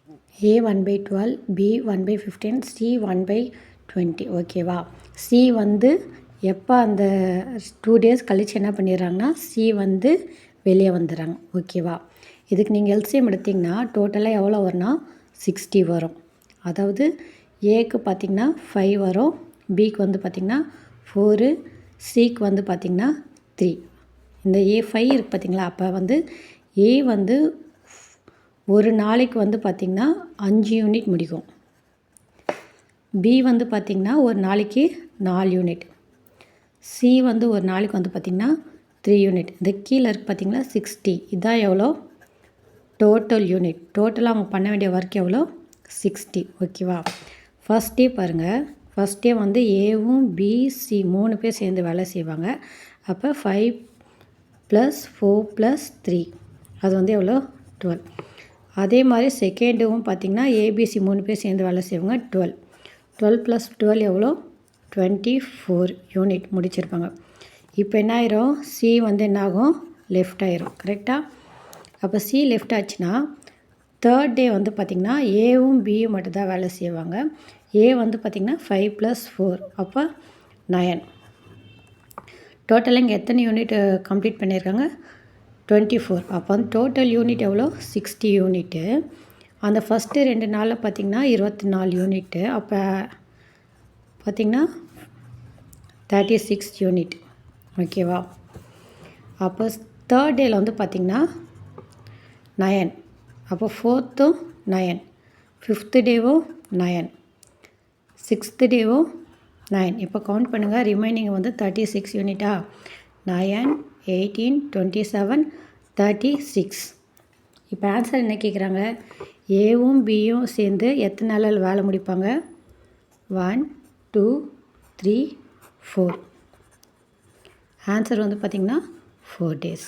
A 1/12, B 1/15, C 1/20. ஓகேவா? C வந்து எப்போ அந்த 2 டேஸ் கழித்து என்ன பண்ணிடுறாங்கன்னா C வந்து வெளியே வந்துடுறாங்க. ஓகேவா? இதுக்கு நீங்கள் எல்சிஎம் எடுத்திங்கன்னா டோட்டலாக எவ்வளோ வரும்னா 60 வரும். அதாவது ஏக்கு பார்த்திங்கன்னா 5 வரும், பிக்கு வந்து பார்த்திங்கன்னா 4, சிக்கு வந்து பார்த்திங்கன்னா 3. இந்த A5 இருக்குது பார்த்திங்களா? அப்போ வந்து ஏ வந்து ஒரு நாளைக்கு வந்து பார்த்திங்கன்னா 5 யூனிட் முடிக்கும். பி வந்து பார்த்திங்கன்னா ஒரு நாளைக்கு 4 யூனிட். சி வந்து ஒரு நாளைக்கு வந்து பார்த்திங்கன்னா 3 யூனிட். இந்த கீழே இருக்குது பார்த்திங்களா 60. இதான் எவ்வளோ டோட்டல் யூனிட். டோட்டலாக அவங்க பண்ண வேண்டிய ஒர்க் எவ்வளோ 60. ஓகேவா? ஃபஸ்ட் டே பாருங்கள். ஃபஸ்ட் டே வந்து ஏவும் பி சி 3 பேர் சேர்ந்து வேலை செய்வாங்க. அப்போ 5 + 4 + 3 அது வந்து எவ்வளோ 12. அதே மாதிரி செகண்டும் பார்த்திங்கன்னா ஏபிசி 3 பேர் சேர்ந்து வேலை செய்வாங்க. 12 + 12 எவ்வளோ 24 யூனிட் முடிச்சிருப்பாங்க. இப்போ என்ன ஆயிரும், சி வந்து என்ன ஆகும் லெஃப்ட் ஆயிரும். கரெக்டாக? அப்போ சி லெஃப்ட் ஆச்சுன்னா தேர்ட் டே வந்து பார்த்திங்கன்னா ஏவும் பியும் மட்டும்தான் வேலை செய்வாங்க. ஏ வந்து பார்த்திங்கன்னா 5 + 4 அப்போ 9. டோட்டலாக இங்கே எத்தனை யூனிட் கம்ப்ளீட் பண்ணியிருக்காங்க 24. அப்போ வந்து டோட்டல் யூனிட் எவ்வளோ 60 யூனிட்டு. அந்த ஃபஸ்ட்டு 2 நாளில் பார்த்திங்கன்னா 24 யூனிட்டு. அப்போ பார்த்திங்கன்னா 36 யூனிட். ஓகேவா? அப்போ தேர்ட் டேயில் வந்து பார்த்திங்கன்னா 9. அப்போ 4த்தும் 9, 5th டேவும் 9, 6th டேவும் 9. இப்போ கவுண்ட் பண்ணுங்கள். ரிமைனிங் வந்து 36 யூனிட்டா? 9, 18, 27, 36. இப்போ ஆன்சர் என்ன கேட்குறாங்க, ஏவும் பியும் சேர்ந்து எத்தனை நாளில் வேலை முடிப்பாங்க? 1, 2, 3, 4. ஆன்சர் வந்து பார்த்திங்கன்னா 4 days.